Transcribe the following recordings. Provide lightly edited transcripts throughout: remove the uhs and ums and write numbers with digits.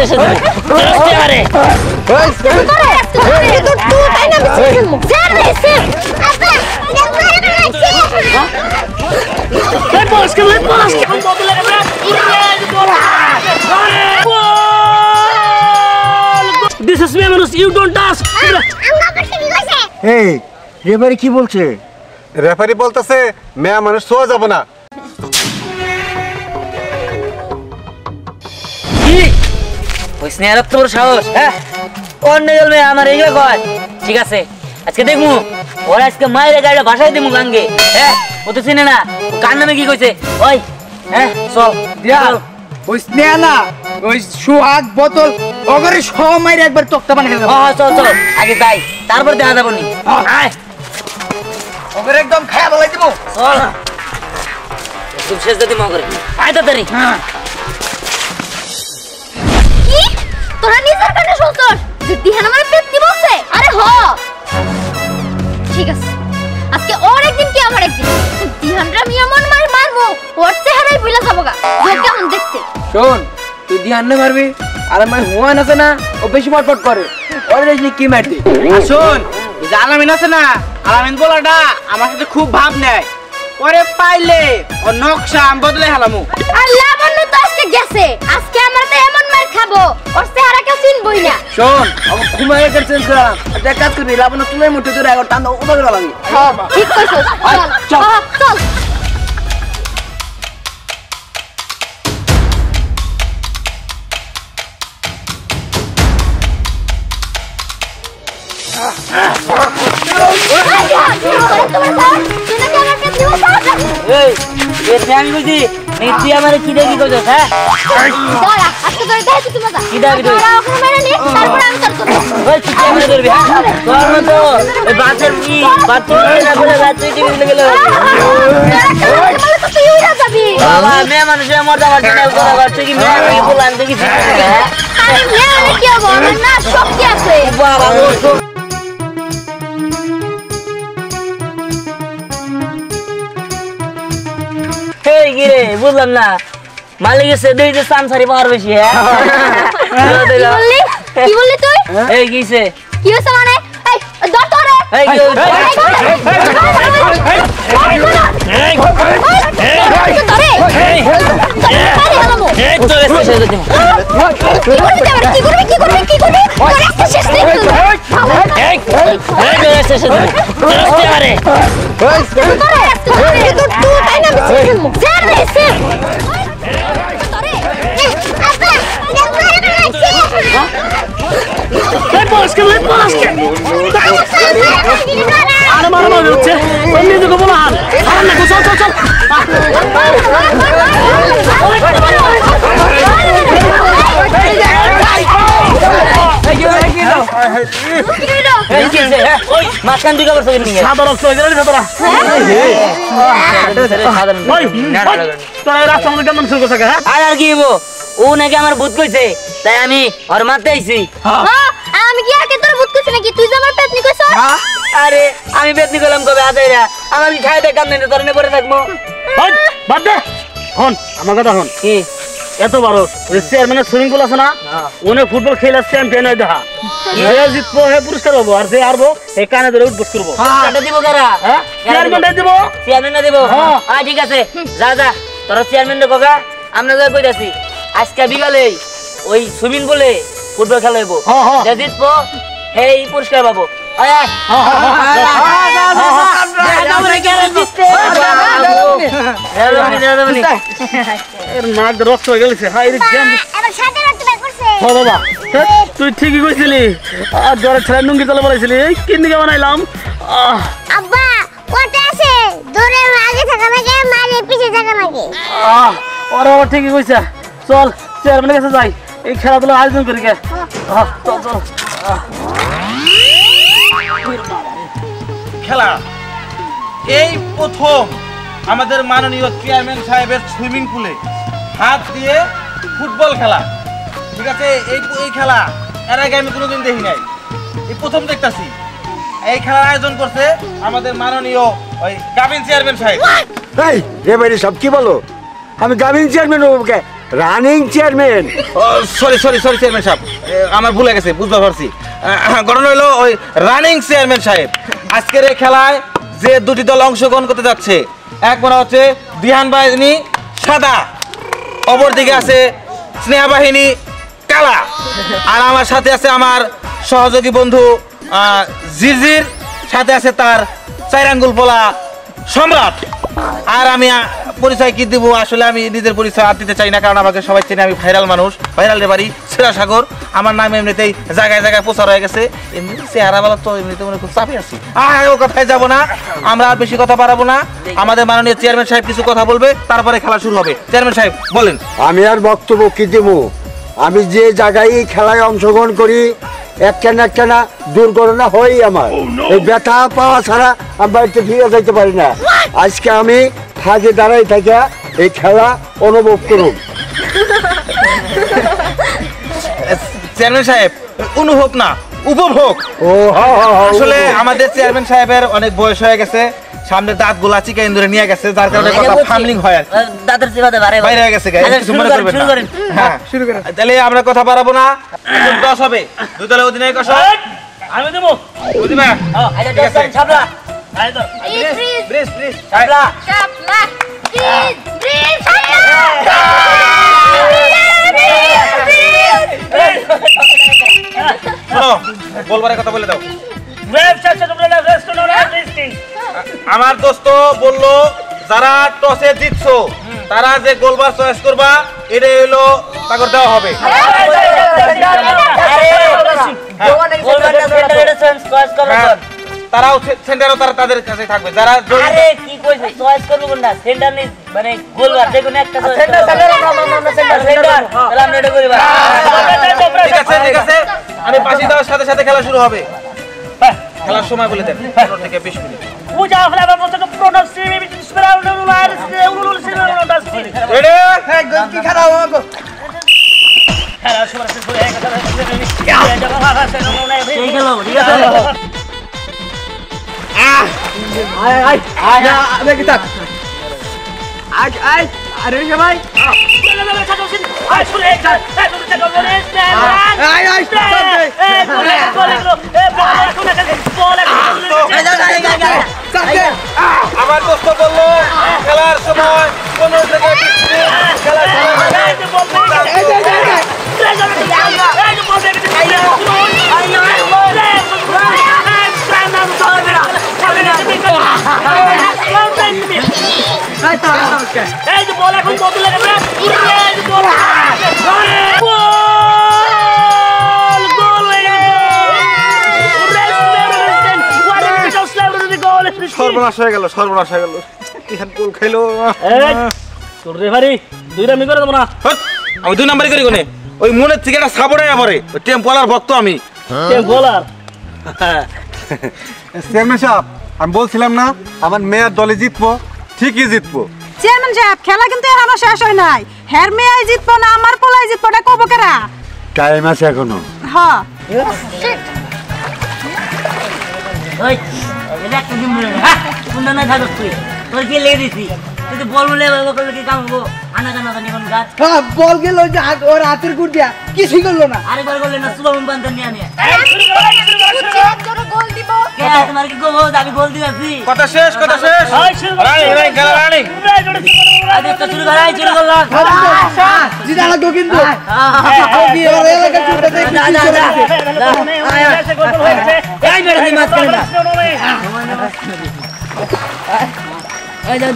শেষে দিবি চলতে পারে তুই তাই না স্যার স্যার আপা লেট বস কে বদলে গেছে This is me, Manus. You don't touch. এই রেফারি কি বলছে? রেফারি বলতেছে মেয়া মানুষ ছোঁয়া যাব না। কি ওই স্নেহার তোর সাহস হ্যাঁ কোন নেগল মে আমার এইগুলো কয় ঠিক আছে আজকে দেখমু ওরা আজকে মায়ের গাড়িটা ভাষায় দিমু গাঙ্গে হ্যাঁ ও তো চিনে না কার নামে কি কইছে ওই হ্যাঁ চল চল ওই স্নেহা না ওই সুহাগ বোতল ওগরে সব মাইরে একবার তক্তা বানিয়ে দেব হ্যাঁ চল চল আগে তাই তারপর দেখা যাবো নি আয় ওগরে একদম খায়া বলাই দিব চল তুই শেষ দিতে মগরে আয় তাড়াতাড়ি হ্যাঁ কি তোরা নিজের কানে শুনছস যে দিহান আমার পেটনি বলছে আরে হ ঠিক আছে আজকে ওর একদিন কি আমার একদিন দিহানরা আমি এমন মারবো ওর চেহারাই ভুলে যাবো গা ও কেমন দেখতে শোন তুই ধ্যান মারবি আর আমার হুয়ান আছে না ও বেশি পটপট করে ওর রেজনি কি মারতি আর শোন এই যে আলামিন আছে না আলামিন বলাটা আমার সাথে খুব ভাব নেয় পরে পাইলে ও নকশা আমি বদলে হালামু আর লাবণ্য তো আজকে গেছে আজকে আমরা তো এমন মার খাবো ওর চেহারা কেউ চিনবই না শোন আমি ঘুমায় করে চেঞ্জ করাম দেখ কাজ করবি লাবণ্য তুলে মুঠে ধরে একবার টান উপরে লাগি হ্যাঁ ঠিক কইছস চল চল এই এতে আমি কইছি তুই আমারে কি দেখি কইছস হ্যাঁ দাঁড়া আজকে ধরে দেখি তুমি মজা কি দাবি তুই তোরা ওখানে মেরে নে তারপর আমি তোর করব ওই তুই আমারে ধরবি হ্যাঁ তোর মতো এই বাচ্চার কি বাচ্চা না করে বাচ্চা টিভি গেল তো তুই উড়া যাবি বাবা মেয়ে মানুষে মজা করছে না কথা করছে কি মেয়ে কি বলান দেখি হ্যাঁ আরে মেয়ে কি হবে আমার না শক্তি আছে বাবা এই গিরে বুঝলাম না মালিক এসে দুই যে সানসারি পাওয়ার বেশি হ্যাঁ কি বললি তুই এই কিছে কি হইছে মানে এই ধর তোরে এই কি এই তো এসে শেষ দিমু কি করবি তোর একটা শেষ নেই এই তো এসে শেষ দিমু চলতে পারে তুই তাই না স্যার স্যার লেট বস কে আরে মারো হচ্ছে অন্য দিকে বলা আর না চল চল চল এই কি ওই মাছখান দিকে বসে নিয়ে সাদা রক্ত হয়ে গেল সাদা সাধারণ ওই তোরা রাস্তা মধ্যে কেমন শুরু করছ হ্যাঁ আর কি হবো ও নাকি আমার ভূত কইছে তাই আমি ওর মারতে আইছি আমি কি আগে তোর ভূত কইছি নাকি তুই যে আমার পেটনি কইছ আরে আমি পেটনি কইলাম কবে আদাইরা আমার কি খাইতে কাম নাই তোর নে পড়ে থাকবো হন বাদ দে হন আমার কথা হন কি এত বড় ওই চেয়ারম্যানের সুইমিং পুল আছে না ওনে ফুটবল খেলা চ্যাম্পিয়ন হই দেখা যে জিতবো হে পুরস্কার পাবো আর যে হারবো এই কানে ধরে উঠবস করবো কাটা দিব কারা হ্যাঁ চেয়ারম্যান দিব চেয়ারম্যান দিব হ্যাঁ ঠিক আছে যা যা তোর চেয়ারম্যান রে কগা আমরা যা কইতাছি আজকে বিকালে ওই সুইমিং পুলে ফুটবল খেলা হইবো যে জিতবো এই পুরস্কার পাবো তুই ঠিকই কইছিলি আর জ্বরে ছেলে নুঙ্গি তলে বলেছিলি কিন্নি কে বানাইলাম আব্বা কোটা আছে দূরে আগে থাকা লাগে মারে পিছে থাকা লাগে ওরা ঠিকই কইছে চল চেয়ারম্যানের কাছে যাই এই খেলাধুলা আয়োজন করি কে চল চল খেলা এই প্রথম আমাদের মাননীয় চেয়ারম্যান সাহেবের সুইমিং পুলে হাত দিয়ে ফুটবল খেলা ঠিক আছে এই খেলা এর আগে আমি কোনোদিন দেখি নাই এই প্রথম দেখতাছি এই খেলার আয়োজন করছে আমাদের মাননীয় ওই গাবিন চেয়ারম্যান সাহেব এই রে ভাই সব কি বলো আমি গাবিন চেয়ারম্যান হবো কে রানিং চেয়ারম্যান। সরি চেয়ারম্যান সাহেব, আমার ভুলে গেছে, বুঝতে পারছি। ঘটনা হলো ওই রানিং চেয়ারম্যান সাহেব, আজকের এই খেলায় যে দুটি দল অংশগ্রহণ করতে যাচ্ছে, এক মনে হচ্ছে বিহান বাহিনী সাদা, অপরদিকে আছে স্নেহা বাহিনী কালা, আর আমার সাথে আছে আমার সহযোগী বন্ধু জিজির, সাথে আছে তার 4 আঙ্গুল পোলা সম্রাট। আর আমি পরিচয় কি দিব, আসলে আমি নিজের পরিচয় আর দিতে চাই না, কারণ আমাকে সবাই চেনে, আমি ভাইরাল মানুষ, ভাইরালের বাড়ি সিরাসাগর, আমার নাম এমনিতেই জায়গায় জায়গায় প্রচার হয়ে গেছে, এমনি চেহারা বলা তো এমনিতে মনে খুব চাপে আছি। ও কথায় যাবো না, আমরা আর বেশি কথা বাড়াবো না, আমাদের মাননীয় চেয়ারম্যান সাহেব কিছু কথা বলবে, তারপরে খেলা শুরু হবে। চেয়ারম্যান সাহেব বলেন। আমি আর বক্তব্য কি দেব, আমি যে জায়গায় খেলায় অংশগ্রহণ করি একটা না দুর্ঘটনা হয় আমার, এই ব্যথা পাওয়া ছাড়া আমি বাড়িতে ফিরে যাইতে পারি না। আজকে আমি ফাঁকে দাঁড়াই থাকা এই খেলা অনুভব করুন। চেয়ারম্যান সাহেব অনুভব না, উপভোগ। আসলে আমাদের চেয়ারম্যান সাহেবের অনেক বয়স হয়ে গেছে, সামনে দাঁত গুলা চিকা ইন্দুরে নিয়ে গেছে, যার কারণে কথা ফার্মলিং হয় আর দাঁতের চিবাতে বাইরে হয়ে গেছে। কিছু মনে করবেন না, হ্যাঁ শুরু করেন। তাহলে আমরা কথা বাড়াবো না, 10 হবে, দুই দলের অধিনায়ক আসো। আমি দেব বুঝিবা আচ্ছা 10 জন ছাবলা প্লিজ শাপলা ব্রিজ শোনো, বলবারের কথা বলে দাও। আমার দোস্ত বললো যারা টসে জিতছো তারা যে গোলবার চয়েস করবা, এটাই হলো তাকে দেওয়া হবে। তারাও সেন্টারও তাদের কাছে থাকবে, যারা কি কইছে চয়েস করব না, সেন্টার নেই মানে গোলবার যেকোনো একটা সেন্টার তাহলে আমরা এটা করিবা। ঠিক আছে, আমি পাশে দেওয়ার সাথে সাথে খেলা শুরু হবে। খেলার সময় বলে দেন, 15 থেকে 20 মিনিট। আমার দোস্ত বললো খেলার সময় 15 থেকে 20 মিনিট খেলা এই যে বল এখন কত লাগে সর্বনাশ হয়ে গেল। কিহান গোল খাইলো। তোর রেফারি দুইটা আমি করে দেব না। আমি 2 নাম্বারই করি কোনে, ওই মনের থেকে একটা সাপড়ে পড়ে, ওই টেম্পোলার ভক্ত আমি। বোলার চেয়ারম্যান সাহেব, আমি বলছিলাম না আমার মেয়ের দলে জিতবো, ঠিকই জিতবো। চেয়ারম্যান সাহেব, খেলা কিন্তু এখনো শেষ হয় নাই। হের মেয়ে জিতবো না আমার পোলাই জিতবো, এটা কব কেরা? টাইম আছে এখনো। হ্যাঁ ওই এটা একটা দিন বলে হ্যাঁ কোনটা না থাকো তুই তোর কি লেগে দিছি তুই তো বল বলে করলে কি কাম হবো? আনা জানা জানি কোন গাছ বল গেল যে ওর হাতের গুড় দিয়া কিছুই করলো না। আরেকবার করলে না শুভম বান্ধব নিয়ে আনে গোল দিব কে তোমার কি গোল আমি গোল দিয়েছি কথা শেষ রানি খেলা রানি আজ তো শুরু করাই শুরু করলাম জিতা লাগো কিন্তু ওর এলাকা চুপটা দেখি এই মেরে দি মাছ করে না এই দাও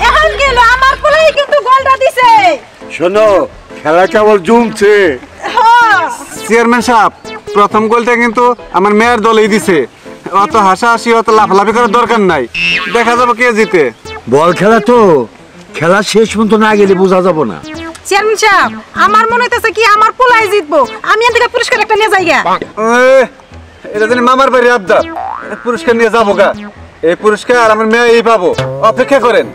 এখন গেল আমার পোলাই কিন্তু গোলটা দিছে। শোনো, খেলা কেবল জমছে। চেয়ারম্যান সাহেব, প্রথম গোলটা কিন্তু আমার মেয়ের দলেই দিছে, অত হাসাহাসি অত লাফালাফি করার দরকার নাই, দেখা যাবে কে জিতে। বল খেলা তো, খেলা শেষ পর্যন্ত না গেলে বোঝা যাব না। চেয়ারম্যান সাহেব আমার মনে হইতেছে কি আমার পোলাই জিতবো, আমি এর থেকে পুরস্কার একটা নিয়ে যাইগা। এটা জানি মামার বাড়ি আবদার, পুরস্কার নিয়ে যাবো গা। এই পুরস্কার আমার মেয়ে এই পাবো, অপেক্ষা করেন।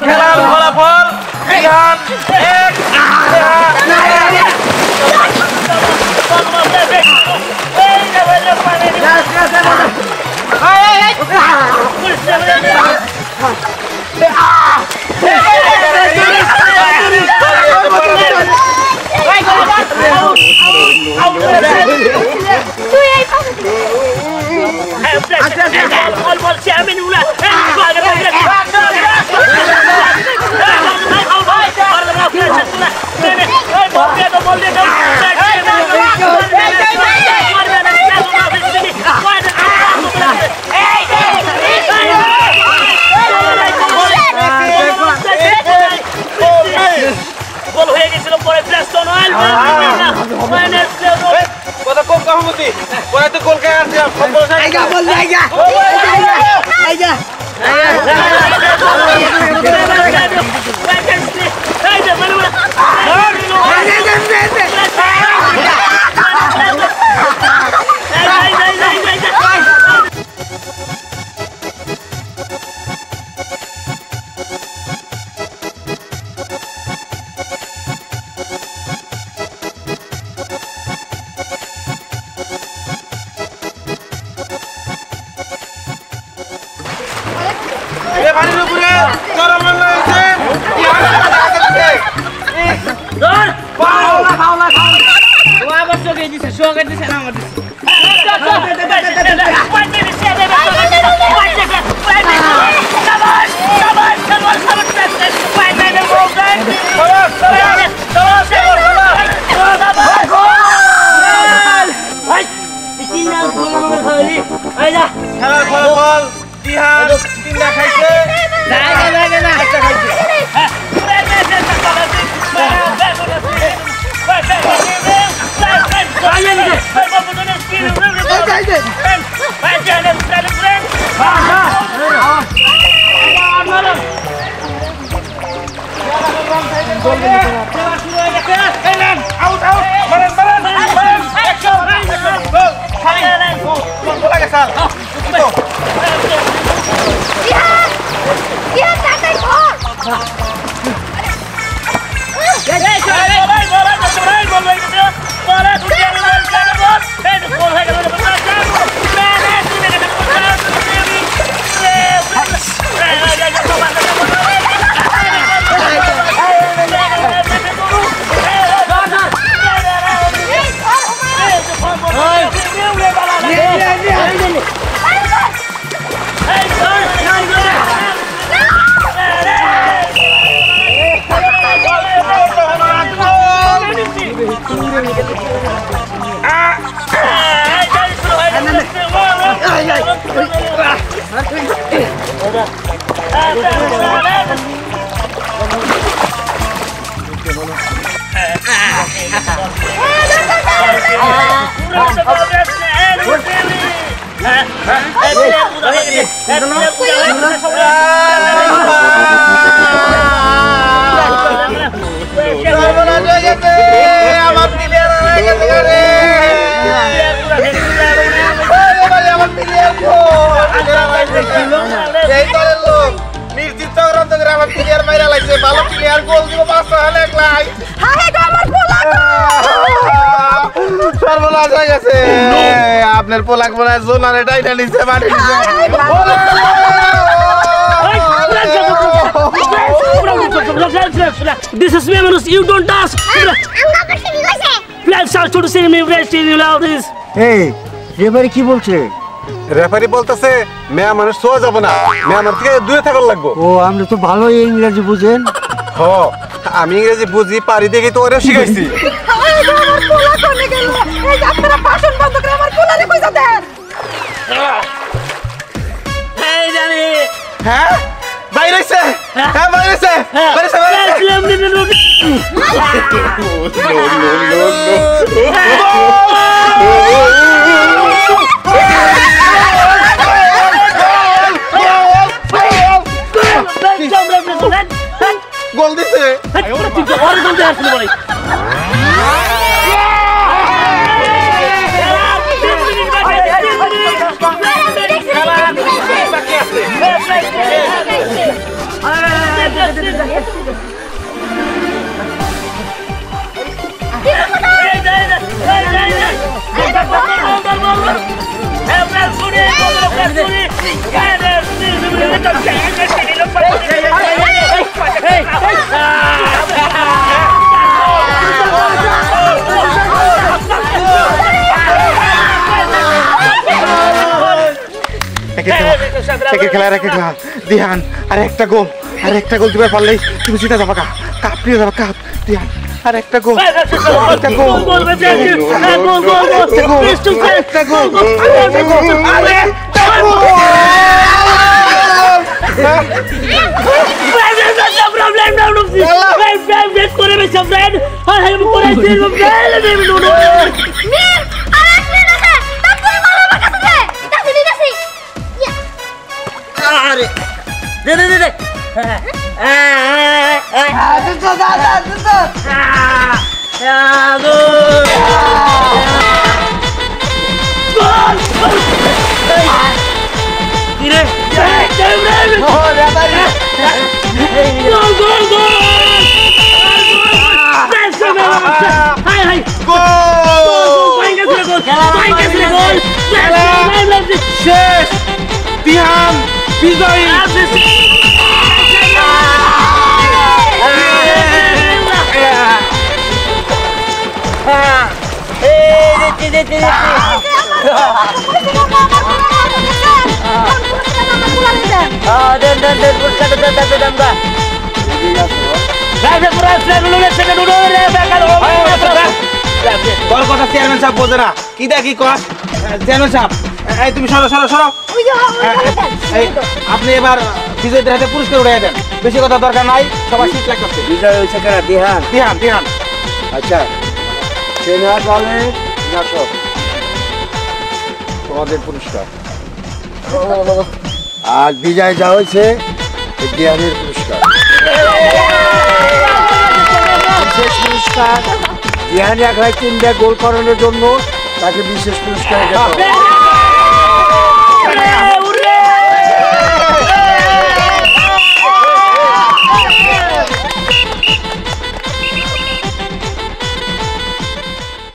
খেলার ফলাফল বিহান 3টা খাইছে আপনার পোলাক মনে হয় জোনারে টাইটা নিচে মারি This is me, you don't touch. Let's start to see me rest in this. এই রেফারি কি বলছে? রেফারি বলতেছে মেয়া মানুষ সোয়া যাব না, মেয়া মানুষ থেকে দূরে থাকার লাগবো। ও আপনি তো ভালোই ইংরেজি বুঝেন। হ, আমি ইংরেজি বুঝি পারি দেখি তো ওরে শিখাইছি। আমার পোলা কোনে গেল? এই যে আপনারা ভাষণ বন্ধ করে আমার পোলারে কইছা দেন। এই জানি হ্যাঁ বাইরেছে হ্যাঁ বাইরেছে বাইরেছে গোল দিছে দিহান আর একটা গোল দিবার পারলেই তুমি জিতে যাবা কাপ নিয়ে যাবা কাপ দিহান আর একটা গোল শেষ দিহান বিজয়ী তোর কথা চেয়ারম্যান সাহেব বোঝে না কি দেখি কর চেয়ারম্যান সাহেব এই তুমি সরো আপনি এবার বিজয়ীদের হাতে পুরস্কার উঠাই দেন বেশি কথা দরকার নাই সবাই শীত লাগতেছে বিজয় হয়েছে কেনা দিহান আচ্ছা সেনা দলে নাটক তোমাদের পুরস্কার আর বিজয় যা হয়েছে দিহানের পুরস্কার বিশেষ পুরস্কার দিহান এক 3টা গোল করানোর জন্য তাকে বিশেষ পুরস্কার